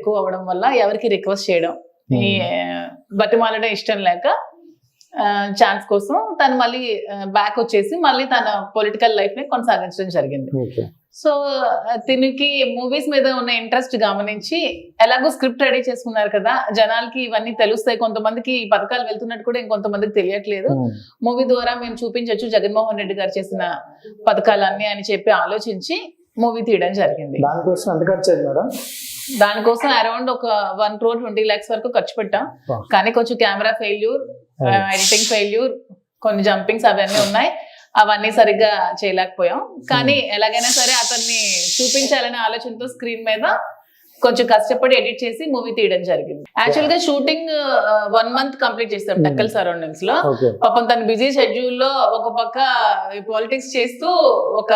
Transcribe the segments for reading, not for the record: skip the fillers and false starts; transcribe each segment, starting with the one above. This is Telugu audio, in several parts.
ఎక్కువ అవడం వల్ల ఎవరికి రిక్వెస్ట్ చేయడం ఈ బతిమాలడం ఇష్టం లేక ఛాన్స్ కోసం తను మళ్ళీ బ్యాక్ వచ్చేసి మళ్ళీ తన పొలిటికల్ లైఫ్ ని కొనసాగించడం జరిగింది. సో దీనికి మూవీస్ మీద ఉన్న ఇంట్రెస్ట్ గమనించి ఎలాగో స్క్రిప్ట్ రెడీ చేసుకున్నారు కదా, జనాలకి ఇవన్నీ తెలుస్తాయి, కొంతమందికి ఈ పథకాలు వెళ్తున్నట్టు కూడా ఇంకొంతమందికి తెలియట్లేదు, మూవీ ద్వారా మేము చూపించవచ్చు జగన్మోహన్ రెడ్డి గారు చేసిన పథకాలన్నీ అని చెప్పి ఆలోచించి మూవీ తీయడం జరిగింది. దానికోసం అరౌండ్ ఒక 1,20 lakhs వరకు ఖర్చు పెట్టాం. కానీ కొంచెం కెమెరా ఫెయిల్యూర్, ఎడిటింగ్ ఫెయిల్యూర్, కొన్ని జంపింగ్స్ అవన్నీ ఉన్నాయి, అవన్నీ సరిగ్గా చేయలేకపోయాం. కానీ ఎలాగైనా సరే అతన్ని చూపించాలనే ఆలోచనతో స్క్రీన్ మీద కొంచెం కష్టపడి ఎడిట్ చేసి మూవీ తీయడం జరిగింది. యాక్చువల్ గా షూటింగ్ 1 month కంప్లీట్ చేస్తాం టెక్కల్ సరౌండింగ్స్ లో. పాపం తన బిజీ షెడ్యూల్ లో ఒక పక్క పాలిటిక్స్ చేస్తూ ఒక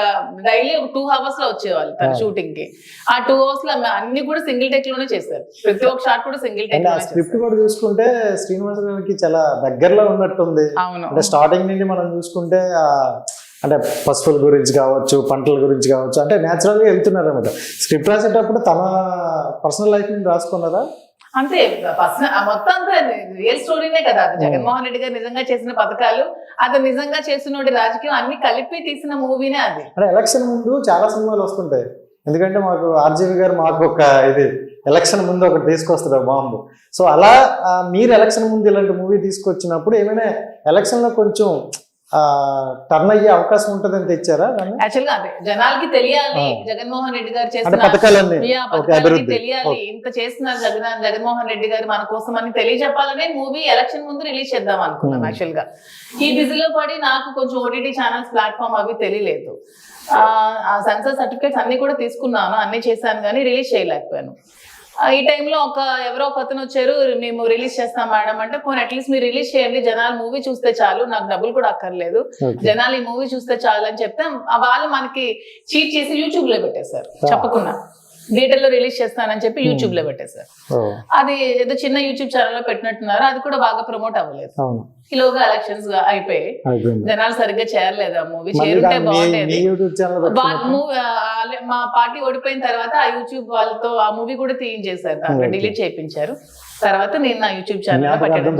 డైలీ 2 hours లో వచ్చేవాళ్ళు తన షూటింగ్ కి. ఆ 2 hours లో అన్ని కూడా సింగిల్ టేక్ లోనే చేశారు, ప్రతి ఒక్క షాట్ కూడా సింగిల్ టేక్. స్క్రిప్ట్ కూడా చూసుకుంటే శ్రీనివాస్ గారికి చాలా దగ్గరలో ఉన్నట్టుంది. అంటే స్టార్టింగ్ నుండి మనం చూసుకుంటే అంటే పశువుల గురించి కావచ్చు, పంటల గురించి కావచ్చు, అంటే న్యాచురల్ గా వెళ్తున్నారు అనమాట. స్క్రిప్ట్ రాసేటప్పుడు తన పర్సనల్ లైఫ్ ని రాసుకున్నారా? అంతే, మొత్తం అంతా రియల్ స్టోరీనే కదా. జగన్మోహన్ రెడ్డి గారు నిజంగా చేసిన పథకాలు, అతను నిజంగా చేసిన రాజకీయం అన్ని కలిపి తీసిన మూవీనే అది. అంటే ఎలక్షన్ ముందు చాలా సినిమాలు వస్తుంటాయి, ఎందుకంటే మాకు ఆర్జీవి గారు మాకు ఒక ఇది ఎలక్షన్ ముందు ఒకటి తీసుకొస్తారు బాంబు. సో అలా మీరు ఎలక్షన్ ముందు ఇలాంటి మూవీ తీసుకొచ్చినప్పుడు ఏమైనా ఎలక్షన్ లో కొంచెం టర్న్ అయ్యే అవకాశం ఉంటుందని తెచ్చారా? యాక్చువల్ గా అదే జనాలకి తెలియాలి, జగన్మోహన్ రెడ్డి గారు చేసిన పథకాలన్నీ తెలియాలి, ఇంత చేస్తున్నారు జగన్మోహన్ రెడ్డి గారు మన కోసం అని తెలియజెప్పాలనే మూవీ ఎలక్షన్ ముందు రిలీజ్ చేద్దాం అనుకున్నాం. యాక్చువల్ గా ఈ బిజీలో పడి నాకు కొంచెం ఓటీటీ ఛానల్స్ ప్లాట్ఫామ్ అవి తెలియలేదు. ఆ సెన్సర్ సర్టిఫికేట్స్ అన్ని కూడా తీసుకున్నాను, అన్ని చేశాను, కానీ రిలీజ్ చేయలేకపోయాను. ఈ టైంలో ఎవరో ఒక అతను వచ్చారు, మేము రిలీజ్ చేస్తాం మేడం అంటే, పోనీ అట్లీస్ట్ మీరు రిలీజ్ చేయండి, జనాలు మూవీ చూస్తే చాలు, నాకు డబ్బులు కూడా అక్కర్లేదు, జనాలు ఈ మూవీ చూస్తే చాలు అని చెప్తే వాళ్ళు మనకి చీట్ చేసి యూట్యూబ్ లో పెట్టేశారు. చెప్పకుండా థియేటర్ లో రిలీజ్ చేస్తానని చెప్పి యూట్యూబ్ లో పెట్టేశారు. అది ఏదో చిన్న యూట్యూబ్ ఛానల్ లో పెట్టినట్టున్నారు, అది కూడా బాగా ప్రమోట్ అవ్వలేదు. ఈలోగా ఎలక్షన్స్ అయిపోయి జనాలు సరిగ్గా చేరలేదు. ఆ మూవీ చేరుంటే బాగుండేది. మా పార్టీ ఓడిపోయిన తర్వాత ఆ యూట్యూబ్ వాళ్ళతో ఆ మూవీ కూడా తీయించేశారు, దాంట్లో డిలీట్ చేయించారు. తర్వాత నేను నా యూట్యూబ్ ఛానల్ పెట్టడం.